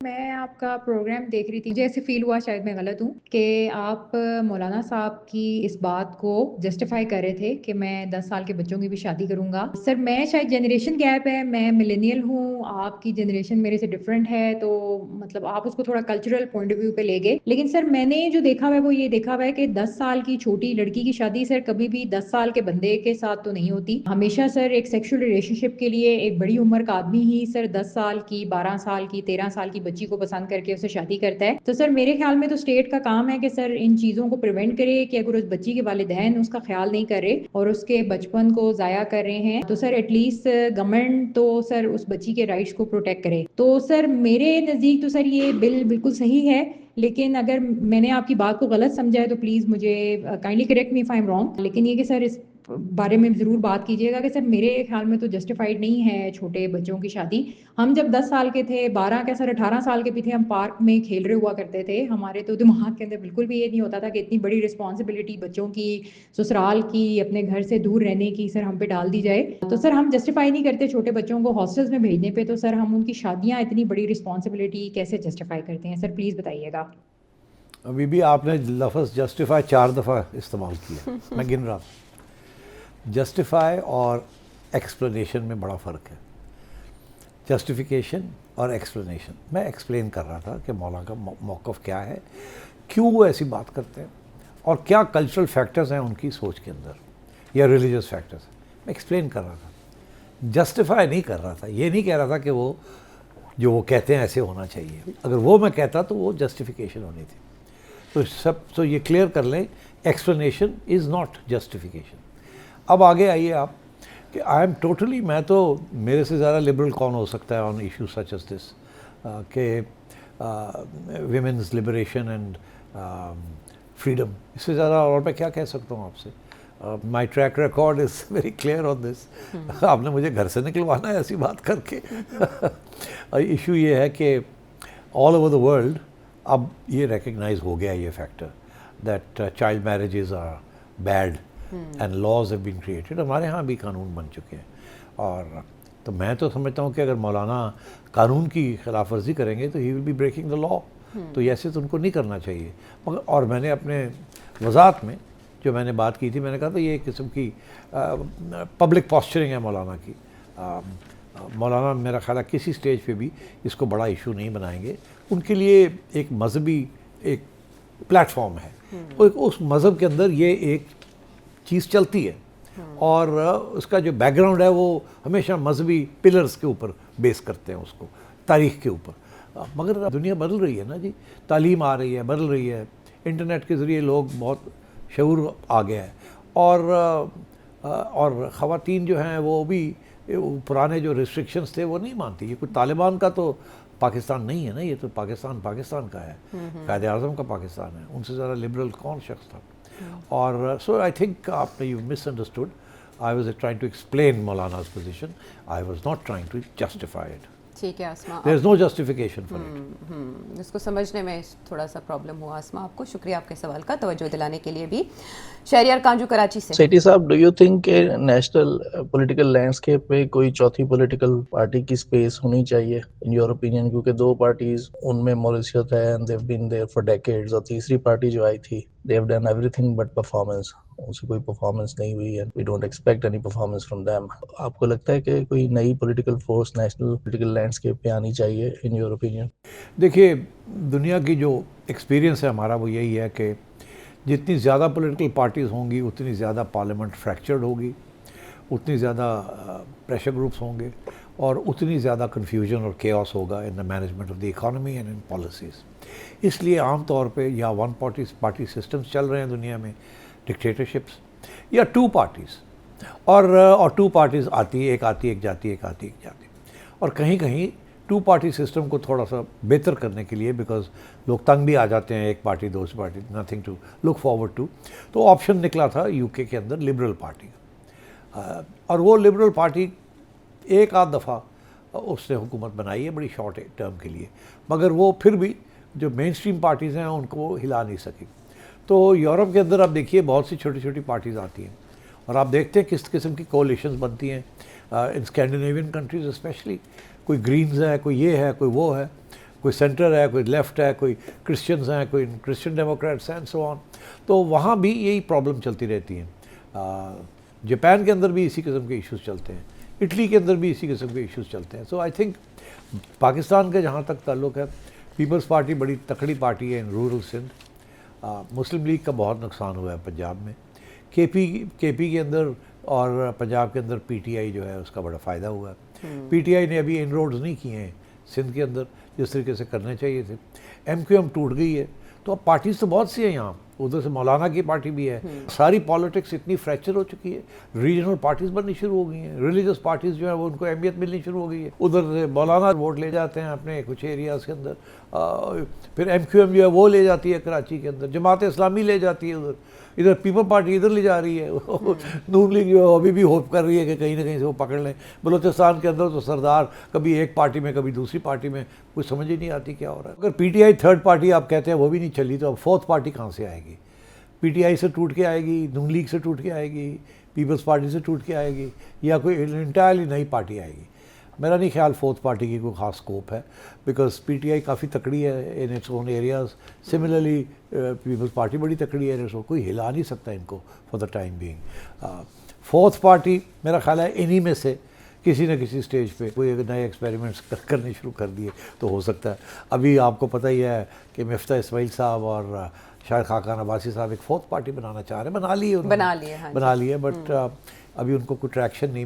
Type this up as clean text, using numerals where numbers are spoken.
میں آپ کا پروگرام دیکھ رہی تھی، مجھے ایسے فیل ہوا، شاید میں غلط ہوں، کہ آپ مولانا صاحب کی اس بات کو جسٹیفائی کر رہے تھے کہ میں 10 سال کے بچوں کی بھی شادی کروں گا. سر میں شاید جنریشن گیپ ہے، میں ملینیل ہوں، آپ کی جنریشن میرے سے ڈفرینٹ ہے، تو مطلب آپ اس کو تھوڑا کلچرل پوائنٹ آف ویو پہ لے گئے. لیکن سر میں نے جو دیکھا ہوا ہے وہ یہ دیکھا ہوا ہے کہ 10 سال کی چھوٹی لڑکی کی شادی سر کبھی بھی 10 سال کے بندے کے ساتھ تو نہیں ہوتی. ہمیشہ سر ایک سیکشل ریلیشن شپ کے لیے ایک بڑی عمر کا آدمی ہی سر 10 سال کی، 12 سال کی، 13 سال کی بچی کو پسند کر کے اسے شادی کرتا ہے. تو سر میرے خیال میں تو اسٹیٹ کا کام ہے کہ سر ان چیزوں کو پریونٹ کرے، کہ اگر اس بچی کے والدین اس کا خیال نہیں کر رہے اور اس کے بچپن کو ضائع کر رہے ہیں تو سر ایٹ لیسٹ گورنمنٹ تو سر اس بچی کے رائٹس کو پروٹیکٹ کرے. تو سر میرے نزدیک تو سر یہ بل بالکل صحیح ہے، لیکن اگر میں نے آپ کی بات کو غلط سمجھا ہے تو پلیز مجھے kindly correct me if I am wrong. لیکن یہ کہ سر اس بارے میں ضرور بات کیجیے گا کہ سر میرے خیال میں تو جسٹیفائڈ نہیں ہے چھوٹے بچوں کی شادی. ہم جب 10 سال کے تھے، 12 کے سر 18 سال کے بھی تھے، ہم پارک میں کھیل رہے ہوا کرتے تھے. ہمارے تو دماغ کے اندر بالکل بھی یہ نہیں ہوتا تھا کہ اتنی بڑی رسپانسبلٹی بچوں کی، سسرال کی، اپنے گھر سے دور رہنے کی سر ہم پہ ڈال دی جائے. تو سر ہم جسٹیفائی نہیں کرتے چھوٹے بچوں کو ہاسٹلز میں بھیجنے پہ، تو سر ہم ان کی شادیاں اتنی بڑی رسپانسبلٹی کیسے جسٹیفائی کرتے ہیں؟ سر پلیز بتائیے گا. ابھی بھی آپ نے لفظ جسٹیفائی 4 دفعہ استعمال کیا، میں گن رہا ہوں. جسٹیفائی اور ایکسپلینیشن میں بڑا فرق ہے. جسٹیفیکیشن اور ایکسپلینیشن، میں ایکسپلین کر رہا تھا کہ مولانا کا موقف کیا ہے، کیوں وہ ایسی بات کرتے ہیں، اور کیا کلچرل فیکٹرز ہیں ان کی سوچ کے اندر، یا ریلیجیس فیکٹرز. میں ایکسپلین کر رہا تھا، جسٹیفائی نہیں کر رہا تھا. یہ نہیں کہہ رہا تھا کہ وہ جو وہ کہتے ہیں ایسے ہونا چاہیے. اگر وہ میں کہتا تو وہ جسٹیفیکیشن ہونی تھی. تو یہ کلیئر کر لیں، ایکسپلینیشن از ناٹ جسٹیفیکیشن. اب آگے آئیے آپ کہ آئی ایم ٹوٹلی، میں تو میرے سے زیادہ لبرل کون ہو سکتا ہے آن ایشو سچ ایز دس، کہ ویمنز لبریشن اینڈ فریڈم. اس سے زیادہ اور میں کیا کہہ سکتا ہوں آپ سے؟ My track record is very clear on this. آپ نے مجھے گھر سے نکلوانا ہے ایسی بات کر کے. ایشو یہ ہے کہ آل اوور دا ورلڈ اب یہ ریکگنائز ہو گیا یہ factor that child marriages are bad and laws have been created. ہمارے ہاں بھی قانون بن چکے ہیں. اور تو میں تو سمجھتا ہوں کہ اگر مولانا قانون کی خلاف ورزی کریں گے تو ہی ول بی بریکنگ دا لا. تو ایسے تو ان کو نہیں کرنا چاہیے. مگر اور میں نے اپنے وضاحت میں جو میں نے بات کی تھی، میں نے کہا تھا یہ ایک قسم کی پبلک پاسچرنگ ہے مولانا کی. مولانا میرا خیال ہے کسی سٹیج پہ بھی اس کو بڑا ایشو نہیں بنائیں گے. ان کے لیے ایک مذہبی ایک پلیٹ فارم ہے، اس مذہب کے اندر یہ ایک چیز چلتی ہے، اور اس کا جو بیک گراؤنڈ ہے وہ ہمیشہ مذہبی پلرز کے اوپر بیس کرتے ہیں اس کو، تاریخ کے اوپر. مگر دنیا بدل رہی ہے نا جی، تعلیم آ رہی ہے، بدل رہی ہے، انٹرنیٹ کے ذریعے لوگ بہت شعور آ گیا ہے. اور خواتین جو ہیں وہ بھی پرانے جو ریسٹرکشنز تھے وہ نہیں مانتی. یہ کوئی طالبان کا تو پاکستان نہیں ہے نا، یہ تو پاکستان کا ہے، قائد اعظم کا پاکستان ہے. ان سے زیادہ لبرل کون شخص تھا؟ اور سو آئی تھنک آپ نے you misunderstood. I was trying to explain maulana's position, I was not trying to justify it. ٹھیک ہے Asma, there is no justification for it. اس کو سمجھنے میں تھوڑا سا پرابلم ہوا. آسما آپ کو شکریہ آپ کے سوال کا توجہ دلانے کے لیے بھی. شہریار کانجو کراچی سے. سیٹھی صاحب، ڈو یو تھنک کہ نیشنل پولیٹیکل لینڈسکیپ پہ کوئی چوتھی پولیٹیکل پارٹی کی اسپیس ہونی چاہیے ان یور اوپینین؟ کیونکہ 2 پارٹیز ان میں موریشیس ہے and they've been there for decades, اور تیسری پارٹی جو آئی تھی they have done everything but performance. ان سے کوئی پرفارمنس نہیں ہوئی ہے، we don't expect any performance from them. آپ کو لگتا ہے کہ کوئی نئی political force national political landscape پہ آنی چاہیے ان یور اوپینین؟ دیکھیے، دنیا کی جو ایکسپیرینس ہے ہمارا وہ یہی ہے کہ جتنی زیادہ پولیٹیکل پارٹیز ہوں گی اتنی زیادہ پارلیمنٹ فریکچرڈ ہوگی، اتنی زیادہ پریشر گروپس ہوں گے، اور اتنی زیادہ کنفیوژن اور کیوس ہوگا in the management of the economy and in policies. اس لیے عام طور پہ یا 1 پارٹی سسٹمز چل رہے ہیں دنیا میں، ڈکٹیٹرشپس، یا 2 پارٹیز، اور 2 پارٹیز آتی ہے، ایک آتی ہے ایک جاتی ہے، ایک آتی ہے ایک جاتی ہے. اور کہیں کہیں 2 پارٹی سسٹم کو تھوڑا سا بہتر کرنے کے لیے، بیکاز لوگ تنگ بھی آ جاتے ہیں، ایک پارٹی دوسری party, nothing to look forward to. تو آپشن نکلا تھا یو کے اندر لبرل پارٹی کا، اور وہ لبرل پارٹی ایک آدھ دفعہ اس نے حکومت بنائی ہے بڑی شارٹ ٹرم کے لیے، مگر وہ پھر بھی جو مین اسٹریم پارٹیز ہیں ان کو ہلا نہیں سکی. تو یورپ کے اندر آپ دیکھیے بہت سی چھوٹی چھوٹی پارٹیز آتی ہیں، اور آپ دیکھتے ہیں کس قسم کی کولیشنز بنتی ہیں ان اسکینڈینیوین کنٹریز اسپیشلی. کوئی گرینز ہے، کوئی یہ ہے، کوئی وہ ہے. کوئی سینٹر ہے, کوئی لیفٹ ہے, کوئی کرسچنز ہیں, کوئی کرسچن ڈیموکریٹس ہیں, سو آن. تو وہاں بھی یہی پرابلم چلتی رہتی ہیں. جاپان کے اندر بھی اسی قسم کے ایشوز چلتے ہیں, اٹلی کے اندر بھی اسی قسم کے ایشوز چلتے ہیں. سو آئی تھنک پاکستان کا جہاں تک تعلق ہے, پیپلز پارٹی بڑی تکڑی پارٹی ہے in rural Sindh. Muslim league کا بہت نقصان ہوا ہے پنجاب میں. کے پی کے اندر اور پنجاب کے اندر پی ٹی آئی جو ہے اس کا بڑا فائدہ ہوا ہے. پی ٹی آئی نے ابھی ان روڈز نہیں کیے ہیں سندھ کے اندر جس طریقے سے کرنے چاہیے تھے. ایم کیو ایم ٹوٹ گئی ہے. تو اب پارٹیز تو بہت سی ہیں یہاں, ادھر سے مولانا کی پارٹی بھی ہے. ساری پالیٹکس اتنی فریکچر ہو چکی ہے, ریجنل پارٹیز بننی شروع ہو گئی ہیں, ریلیجس پارٹیز جو ہیں وہ ان کو اہمیت ملنی شروع ہو گئی ہے. ادھر سے مولانا ووٹ لے جاتے ہیں اپنے کچھ ایریاز کے اندر, پھر ایم کیو ایم جو ہے وہ لے جاتی ہے کراچی کے اندر, جماعت اسلامی لے جاتی ہے ادھر پیپل پارٹی ادھر لے جا رہی ہے. نون لیگ جو ہے ابھی بھی ہوپ کر رہی ہے کہ کہیں نہ کہیں سے وہ پکڑ لیں. بلوچستان کے اندر تو سردار کبھی ایک پارٹی میں کبھی دوسری پارٹی میں, کچھ سمجھ ہی نہیں آتی کیا ہو رہا ہے. اگر P T I third party آپ کہتے ہیں وہ بھی نہیں چلی, تو اب فورتھ پارٹی کہاں سے آئے گی؟ پی ٹی آئی سے ٹوٹ کے آئے گی, نون لیگ سے ٹوٹ کے آئے گی, پیپلز پارٹی سے ٹوٹ کے آئے گی, یا کوئی انٹائرلی نئی پارٹی آئے گی؟ میرا نہیں خیال فورتھ پارٹی کی کوئی خاص اسکوپ ہے, بیکاز پی ٹی آئی کافی تکڑی ہے in its own areas. Similarly Peoples Party بڑی تکڑی ہے, کوئی ہلا نہیں سکتا ان کو for the time being. Fourth party میرا خیال ہے انہی میں سے کسی نہ کسی سٹیج پہ کوئی نئے ایکسپیریمنٹس کرنے شروع کر دیے تو ہو سکتا ہے. ابھی آپ کو پتہ ہی ہے کہ مفتاح اسماعیل صاحب اور شاید خاقان عباسی صاحب ایک فورتھ پارٹی بنانا چاہ رہے ہیں, بنا لی ہے, بٹ ابھی ان کو کوئی ٹریکشن نہیں